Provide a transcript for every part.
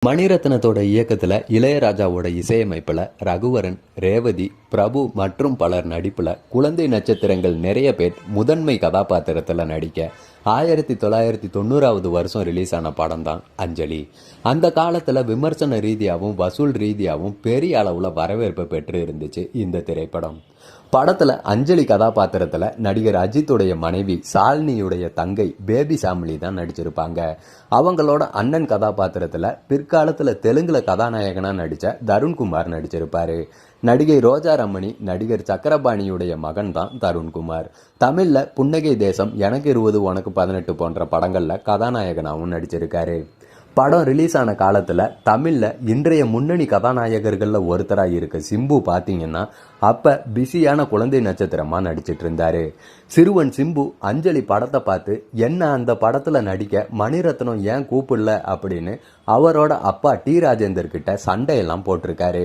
மணிரத்னத்தோட இயக்கத்தில் இளையராஜாவோட இசையமைப்பில் ரகுவரன், ரேவதி, பிரபு மற்றும் பலர் நடிப்பில் குழந்தை நட்சத்திரங்கள் நிறைய பேர் முதன்மை கதாபாத்திரத்தில் நடிக்க 1990 வருஷம் ரிலீஸ் ஆன படம் தான் அஞ்சலி. அந்த காலத்தில் விமர்சன ரீதியாகவும் வசூல் ரீதியாகவும் பெரிய அளவில் வரவேற்பு பெற்று இருந்துச்சு இந்த திரைப்படம். படத்தில் அஞ்சலி கதாபாத்திரத்தில் நடிகர் அஜித்துடைய மனைவி சாலினியுடைய தங்கை பேபி சாமிலி தான் நடிச்சிருப்பாங்க. அவங்களோட அண்ணன் கதாபாத்திரத்தில் பிற்காலத்தில் தெலுங்குல கதாநாயகனாக நடித்த தருண்குமார் நடிச்சிருப்பாரு. நடிகை ரோஜா ரமணி நடிகர் சக்கரபாணியுடைய மகன் தான் தருண்குமார். தமிழில் புன்னகை தேசம், எனக்கு 20 உனக்கு 18 போன்ற படங்களில் கதாநாயகனாகவும் நடிச்சிருக்காரு. படம் ரிலீஸ் ஆன காலத்தில் தமிழில் இன்றைய முன்னணி கதாநாயகர்களில் ஒருத்தராக இருக்க சிம்பு பார்த்தீங்கன்னா அப்போ பிஸியான குழந்தை நட்சத்திரமாக நடிச்சிட்டு இருந்தாரு. சிறுவன் சிம்பு அஞ்சலி படத்தை பார்த்து என்ன அந்த படத்தில் நடிக்க மணிரத்னம் ஏன் கூப்பிடல அப்படின்னு அவரோட அப்பா டி ராஜேந்தர் கிட்ட சண்டையெல்லாம் போட்டிருக்காரு.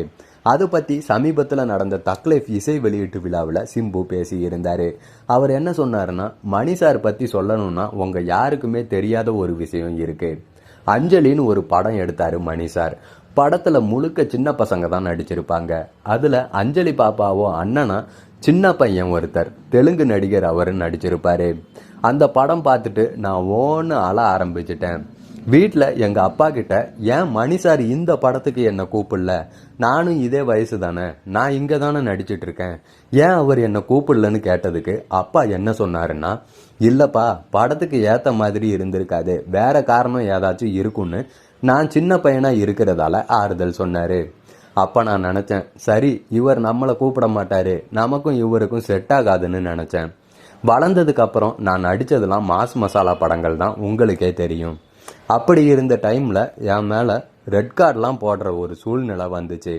அதை பற்றி சமீபத்தில் நடந்த தக்லைஃப் இசை வெளியீட்டு விழாவில் சிம்பு பேசி இருந்தார். அவர் என்ன சொன்னாருன்னா, மணி சார் பற்றி சொல்லணும்னா உங்கள் யாருக்குமே தெரியாத ஒரு விஷயம் இருக்குது. அஞ்சலின்னு ஒரு படம் எடுத்தாரு மணி சார். படத்துல முழுக்க சின்ன பசங்க தான் நடிச்சிருப்பாங்க. அதுல அஞ்சலி பாப்பாவோ அண்ணனா சின்ன பையன் ஒருத்தர் தெலுங்கு நடிகர் அவரு நடிச்சிருப்பாரு. அந்த படம் பார்த்துட்டு நான் ஓன்னு அழ ஆரம்பிச்சிட்டேன். வீட்டில் எங்கள் அப்பா கிட்ட ஏன் மணி சார் இந்த படத்துக்கு என்னை கூப்பிடல, நானும் இதே வயசு தானே, நான் இங்கே தானே நடிச்சிட்டு இருக்கேன், ஏன் அவர் என்னை கூப்பிடலன்னு கேட்டதுக்கு அப்பா என்ன சொன்னாருன்னா, இல்லைப்பா படத்துக்கு ஏற்ற மாதிரி இருந்திருக்காது, வேற காரணம் ஏதாச்சும் இருக்குன்னு நான் சின்ன பையனாக இருக்கிறதால ஆறுதல் சொன்னார். அப்போ நான் நினச்சேன், சரி இவர் நம்மளை கூப்பிட மாட்டார், நமக்கும் இவருக்கும் செட் ஆகாதுன்னு நினச்சேன். வளர்ந்ததுக்கு அப்புறம் நான் நடித்ததெல்லாம் மாஸ் மசாலா படங்கள் தான், உங்களுக்கே தெரியும். அப்படி இருந்த டைமில் என் மேலே ரெட் கார்டெலாம் போடுற ஒரு சூழ்நிலை வந்துச்சு.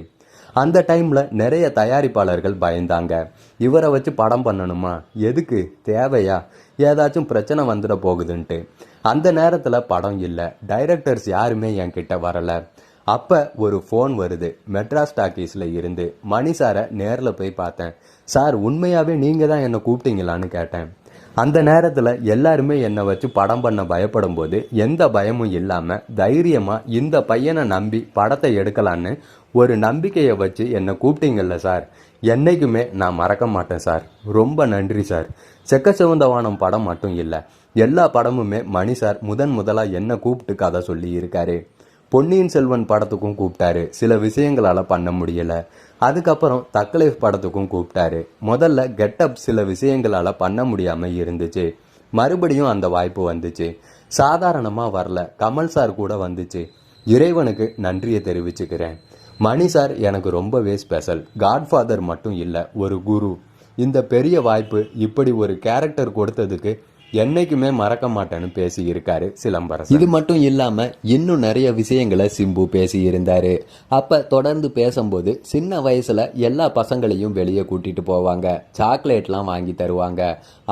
அந்த டைமில் நிறைய தயாரிப்பாளர்கள் பயந்தாங்க, இவரை வச்சு படம் பண்ணணுமா, எதுக்கு, தேவையா, ஏதாச்சும் பிரச்சனை வந்துட போகுதுன்ட்டு. அந்த நேரத்தில் படம் இல்லை, டைரக்டர்ஸ் யாருமே என்கிட்ட வரலை. அப்போ ஒரு ஃபோன் வருது மெட்ராஸ் டாக்கீஸில் இருந்து. மணி சாரை நேரில் போய் பார்த்தேன். சார் உண்மையாகவே நீங்கள் தான் என்னை கூப்பிட்டீங்களான்னு கேட்டேன். அந்த நேரத்தில் எல்லாருமே என்னை வச்சு படம் பண்ண பயப்படும் போது எந்த பயமும் இல்லாமல் தைரியமாக இந்த பையனை நம்பி படத்தை எடுக்கலான்னு ஒரு நம்பிக்கையை வச்சு என்னை கூப்பிட்டீங்கல்ல சார், என்னைக்குமே நான் மறக்க மாட்டேன் சார், ரொம்ப நன்றி சார். செக்க சிவந்த வானம் படம் மட்டும் இல்லை, எல்லா படமுமே மணி சார் முதலாக என்னை கூப்பிட்டு கதை சொல்லி இருக்காரு. பொன்னியின் செல்வன் படத்துக்கும் கூப்பிட்டாரு, சில விஷயங்களால் பண்ண முடியலை. அதுக்கப்புறம் தக்லைஃப் படத்துக்கும் கூப்பிட்டாரு. முதல்ல கெட்டப் சில விஷயங்களால் பண்ண முடியாமல் இருந்துச்சு, மறுபடியும் அந்த வாய்ப்பு வந்துச்சு. சாதாரணமாக வரல, கமல் சார் கூட வந்துச்சு. இறைவனுக்கு நன்றியை தெரிவிச்சுக்கிறேன். மணி சார் எனக்கு ரொம்பவே ஸ்பெஷல், காட்ஃபாதர் மட்டும் இல்லை, ஒரு குரு. இந்த பெரிய வாய்ப்பு, இப்படி ஒரு கேரக்டர் கொடுத்ததுக்கு என்னைக்குமே மறக்க மாட்டேன்னு பேசி இருக்காரு சிலம்பரசன். இது மட்டும் இல்லாம இன்னும் நிறைய விஷயங்களை சிம்பு பேசி இருந்தாரு. அப்ப தொடர்ந்து பேசும்போது சின்ன வயசுல எல்லா பசங்களையும் வெளியே கூட்டிட்டு போவாங்க, சாக்லேட்லாம் வாங்கி தருவாங்க.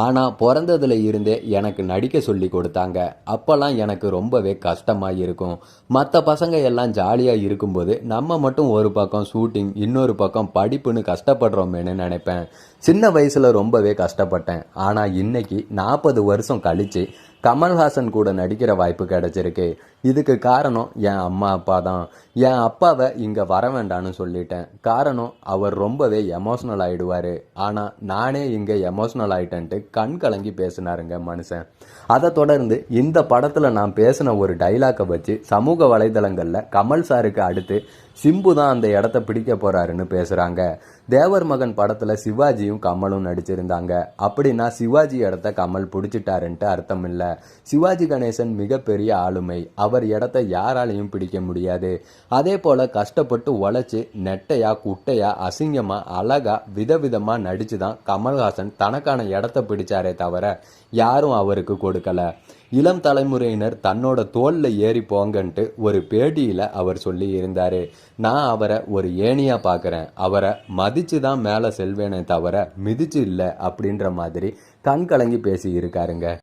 ஆனா பிறந்ததுல இருந்தே எனக்கு நடிக்க சொல்லி கொடுத்தாங்க. அப்பெல்லாம் எனக்கு ரொம்பவே கஷ்டமா இருக்கும். மற்ற பசங்க எல்லாம் ஜாலியா இருக்கும்போது நம்ம மட்டும் ஒரு பக்கம் ஷூட்டிங், இன்னொரு பக்கம் படிப்புன்னு கஷ்டப்படுறோமேனு நினைப்பேன். சின்ன வயசுல ரொம்பவே கஷ்டப்பட்டேன். ஆனா இன்னைக்கு 40 வருஷம் கழிச்சு கமல்ஹாசன் கூட நடிக்கிற வாய்ப்பு கிடைச்சிருக்கு. இதுக்கு காரணம் என் அம்மா அப்பா தான். என் அப்பாவை இங்கே வர வேண்டான்னு சொல்லிட்டேன். காரணம் அவர் ரொம்பவே எமோஷ்னல் ஆகிடுவார். ஆனால் நானே இங்கே எமோஷ்னல் ஆகிட்டேன்ட்டு கண் கலங்கி பேசினாருங்க மனுஷன். அதை தொடர்ந்து இந்த படத்தில் நான் பேசின ஒரு டைலாக்கை வச்சு சமூக வலைதளங்களில் கமல் சாருக்கு அடுத்து சிம்பு தான் அந்த இடத்த பிடிக்க போகிறாருன்னு பேசுகிறாங்க. தேவர் மகன் படத்தில் சிவாஜியும் கமலும் நடிச்சிருந்தாங்க. அப்படின்னா சிவாஜி இடத்த கமல் பிடிச்சிட்டாருன்ட்டு அர்த்தம் இல்லை. சிவாஜி கணேசன் மிகப்பெரிய ஆளுமை, அவர் இடத்த யாராலையும் பிடிக்க முடியாது. அதே போல கஷ்டப்பட்டு உழைச்சி நெட்டையா குட்டையா அசிங்கமா அழகா விதவிதமா நடிச்சு தான் கமல்ஹாசன் தனக்கான இடத்த பிடிச்சாரே தவிர யாரும் அவருக்கு கொடுக்கல. இளம் தலைமுறையினர் தன்னோட தோல்ல ஏறி போங்கன்ட்டு ஒரு பேட்டியில அவர் சொல்லி இருந்தாரு. நான் அவரை ஒரு ஏணியா பார்க்குறேன், அவரை மதிச்சு தான் மேலே செல்வேனே தவிர மிதிச்சு இல்லை அப்படின்ற மாதிரி கண் கலங்கி பேசி இருக்காருங்க.